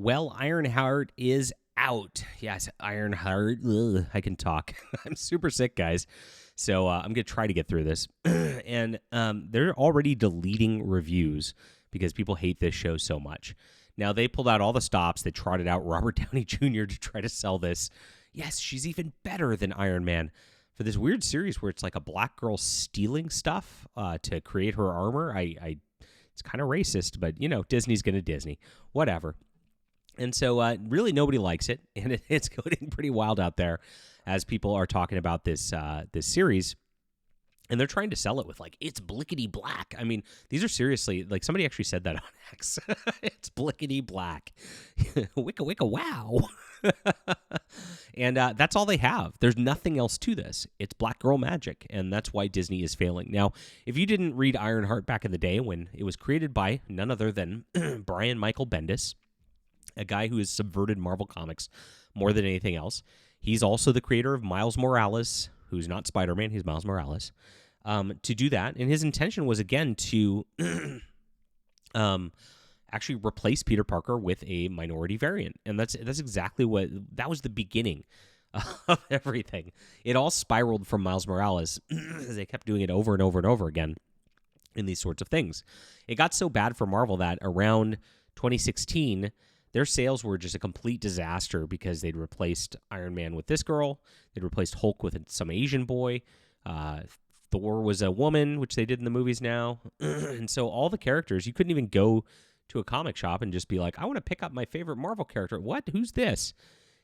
Well, Ironheart is out. Yes, Ironheart. Ugh, I can talk. I'm super sick, guys. So I'm going to try to get through this. And they're already deleting reviews because people hate this show so much. Now, they pulled out all the stops. They trotted out Robert Downey Jr. to try to sell this. Yes, she's even better than Iron Man. For this weird series where it's like a black girl stealing stuff to create her armor. It's kind of racist, but, Disney's going to Disney. Whatever. And so really nobody likes it, and it's getting pretty wild out there as people are talking about this series. And they're trying to sell it with, like, it's blickety black. I mean, these are seriously, like, somebody actually said that on X. It's blickety black. Wicka, wicka, wow. And that's all they have. There's nothing else to this. It's black girl magic, and that's why Disney is failing. Now, if you didn't read Ironheart back in the day when it was created by none other than Brian Michael Bendis, a guy who has subverted Marvel Comics more than anything else. He's also the creator of Miles Morales, who's not Spider-Man, he's Miles Morales. To do that, and his intention was, again, to actually replace Peter Parker with a minority variant. And that's exactly that was the beginning of everything. It all spiraled from Miles Morales as they kept doing it over and over and over again in these sorts of things. It got so bad for Marvel that around 2016, their sales were just a complete disaster because they'd replaced Iron Man with this girl. They'd replaced Hulk with some Asian boy. Thor was a woman, which they did in the movies now. And so all the characters, you couldn't even go to a comic shop and just be like, I want to pick up my favorite Marvel character. What? Who's this?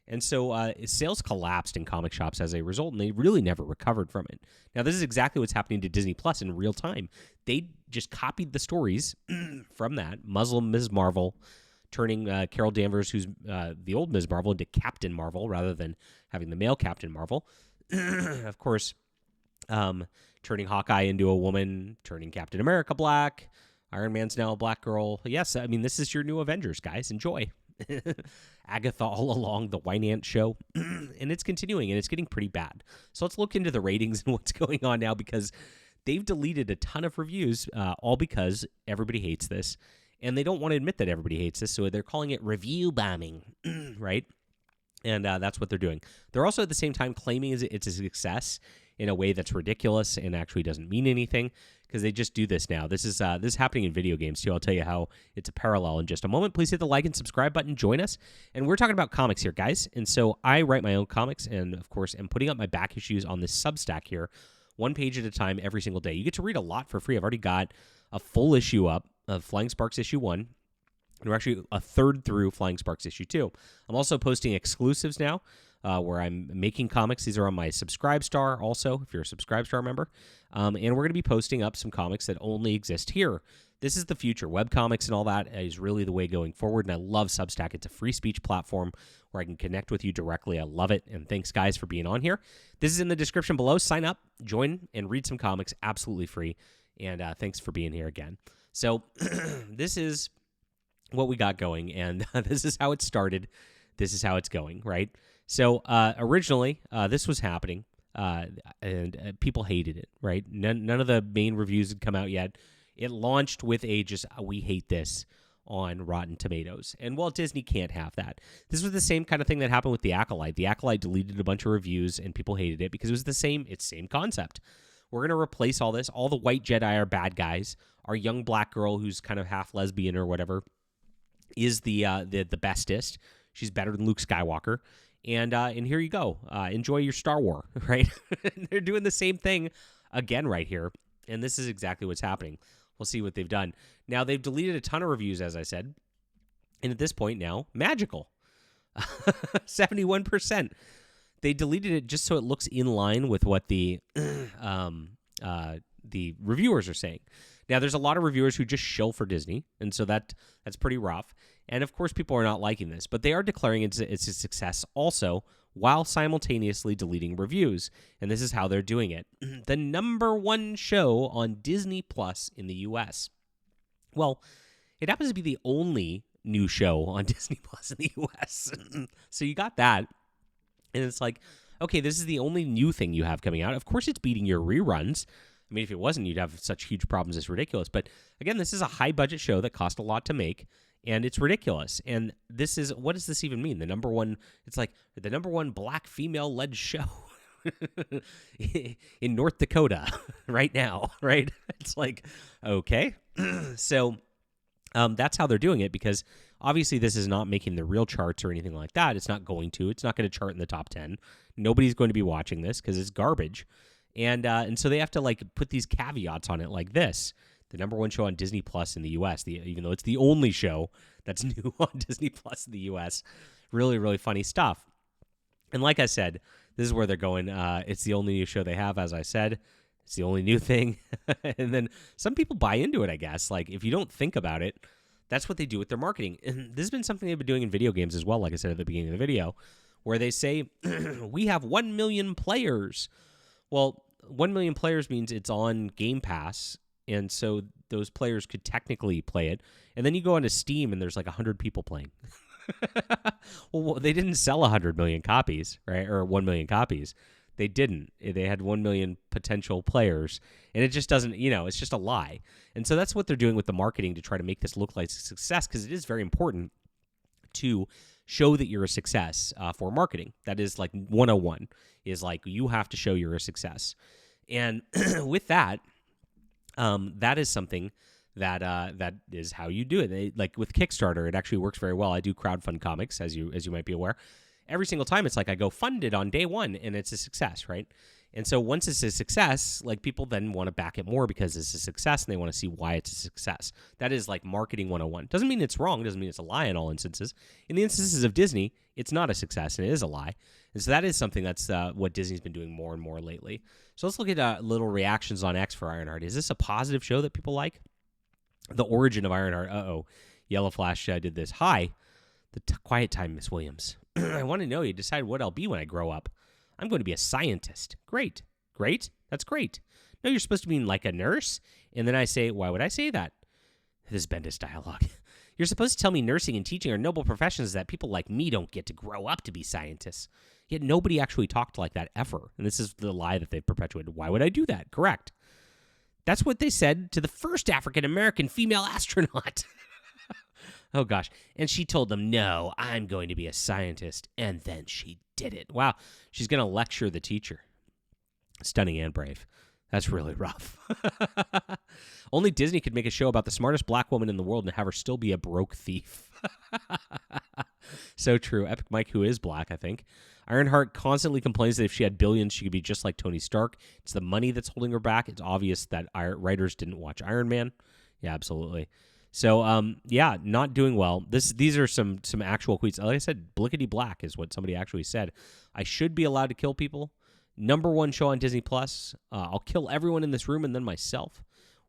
And so sales collapsed in comic shops as a result, and they really never recovered from it. Now, this is exactly what's happening to Disney Plus in real time. They just copied the stories from that. Muslim Ms. Marvel turning Carol Danvers, who's the old Ms. Marvel, into Captain Marvel rather than having the male Captain Marvel. Of course, turning Hawkeye into a woman, turning Captain America black. Iron Man's now a black girl. Yes, I mean, this is your new Avengers, guys. Enjoy. Agatha all along, the Wine Ant show. And it's continuing, and it's getting pretty bad. So let's look into the ratings and what's going on now, because they've deleted a ton of reviews, all because everybody hates this. And they don't want to admit that everybody hates this, so they're calling it review bombing, right? And that's what they're doing. They're also at the same time claiming it's a success in a way that's ridiculous and actually doesn't mean anything, because they just do this now. This is happening in video games too. I'll tell you how it's a parallel in just a moment. Please hit the like and subscribe button. Join us. And we're talking about comics here, guys. And so I write my own comics, and of course am putting up my back issues on this Substack here, one page at a time every single day. You get to read a lot for free. I've already got a full issue up of Flying Sparks issue 1. And we're actually a third through Flying Sparks issue 2. I'm also posting exclusives now, where I'm making comics. These are on my Subscribestar also, if you're a Subscribestar member. And we're going to be posting up some comics that only exist here. This is the future. Webcomics and all that is really the way going forward, and I love Substack. It's a free speech platform where I can connect with you directly. I love it, and thanks, guys, for being on here. This is in the description below. Sign up, join, and read some comics absolutely free, and thanks for being here again. So this is what we got going, and this is how it started. This is how it's going, right? So originally, this was happening, and people hated it, right? None of the main reviews had come out yet. It launched with we hate this on Rotten Tomatoes. And, well, Disney can't have that. This was the same kind of thing that happened with The Acolyte. The Acolyte deleted a bunch of reviews, and people hated it because it was the same concept. We're going to replace all this. All the white Jedi are bad guys. Our young black girl, who's kind of half lesbian or whatever, is the bestest. She's better than Luke Skywalker. And here you go. Enjoy your Star Wars, right? They're doing the same thing again right here. And this is exactly what's happening. We'll see what they've done. Now, they've deleted a ton of reviews, as I said. And at this point now, magical. 71%. They deleted it just so it looks in line with what the reviewers are saying. Now, there's a lot of reviewers who just shill for Disney, and so that's pretty rough. And, of course, people are not liking this, but they are declaring it's a success also while simultaneously deleting reviews, and this is how they're doing it. The #1 show on Disney Plus in the U.S. Well, it happens to be the only new show on Disney Plus in the U.S., so you got that. And it's like, okay, this is the only new thing you have coming out. Of course, it's beating your reruns. I mean, if it wasn't, you'd have such huge problems. It's ridiculous. But again, this is a high-budget show that cost a lot to make, And it's ridiculous. And this is, what does this even mean? The number one, it's like the number one black female-led show in North Dakota right now, right? It's like, okay. So that's how they're doing it, because obviously this is not making the real charts or anything like that. It's not going to. It's not going to chart in the top 10. Nobody's going to be watching this because it's garbage. And so they have to like put these caveats on it like this. The number one show on Disney Plus in the U.S., even though it's the only show that's new on Disney Plus in the U.S. Really, really funny stuff. And like I said, this is where they're going. It's the only new show they have, as I said. It's the only new thing. And then some people buy into it, I guess. Like, if you don't think about it, that's what they do with their marketing. And this has been something they've been doing in video games as well, like I said at the beginning of the video, where they say, we have 1 million players. Well, 1 million players means it's on Game Pass, and so those players could technically play it. And then you go onto Steam, and there's like 100 people playing. Well, they didn't sell 100 million copies, right? Or 1 million copies. They didn't. They had 1 million potential players, and it just doesn't, it's just a lie. And so that's what they're doing with the marketing to try to make this look like a success, because it is very important to show that you're a success for marketing. That is like 101, is like you have to show you're a success. And with that, that is something that is how you do it. Like with Kickstarter, it actually works very well. I do crowdfund comics, as you might be aware. Every single time, it's like I go fund it on day one, and it's a success, right? And so once it's a success, like people then want to back it more because it's a success, and they want to see why it's a success. That is like marketing 101. Doesn't mean it's wrong. Doesn't mean it's a lie in all instances. In the instances of Disney, it's not a success, and it is a lie. And so that is something that's what Disney's been doing more and more lately. So let's look at little reactions on X for Ironheart. Is this a positive show that people like? The origin of Ironheart. Yellow Flash did this. Hi, quiet time, Miss Williams. I want to know you decide what I'll be when I grow up. I'm going to be a scientist. Great. That's great. No, you're supposed to be like a nurse. And then I say, why would I say that? This is Bendis dialogue. You're supposed to tell me nursing and teaching are noble professions that people like me don't get to grow up to be scientists. Yet nobody actually talked like that ever. And this is the lie that they've perpetuated. Why would I do that? Correct. That's what they said to the first African-American female astronaut. Oh, gosh. And she told them, no, I'm going to be a scientist. And then she did it. Wow. She's going to lecture the teacher. Stunning and brave. That's really rough. Only Disney could make a show about the smartest black woman in the world and have her still be a broke thief. So true. Epic Mike, who is black, I think. Ironheart constantly complains that if she had billions, she could be just like Tony Stark. It's the money that's holding her back. It's obvious that writers didn't watch Iron Man. Yeah, absolutely. So, not doing well. These are some actual tweets. Like I said, blickety black is what somebody actually said. I should be allowed to kill people. Number one show on Disney Plus. I'll kill everyone in this room and then myself.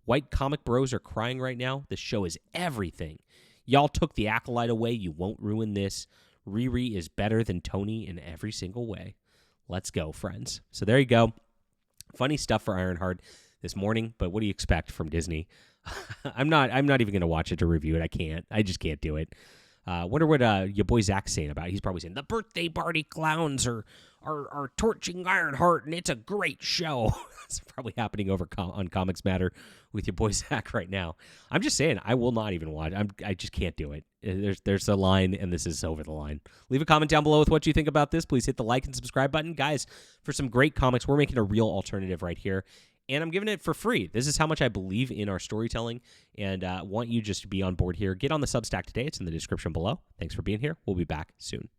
White comic bros are crying right now. This show is everything. Y'all took the acolyte away. You won't ruin this. Riri is better than Tony in every single way. Let's go, friends. So there you go. Funny stuff for Ironheart this morning, but what do you expect from Disney? I'm not even going to watch it to review it. I can't. I just can't do it. Wonder what your boy Zach's saying about it. He's probably saying the birthday party clowns are torching Ironheart, and it's a great show. It's probably happening over on Comics Matter with your boy Zach right now. I'm just saying, I will not even watch. I just can't do it. There's a line, and this is over the line. Leave a comment down below with what you think about this. Please hit the like and subscribe button. Guys, for some great comics, we're making a real alternative right here. And I'm giving it for free. This is how much I believe in our storytelling, and want you just to be on board here. Get on the Substack today. It's in the description below. Thanks for being here. We'll be back soon.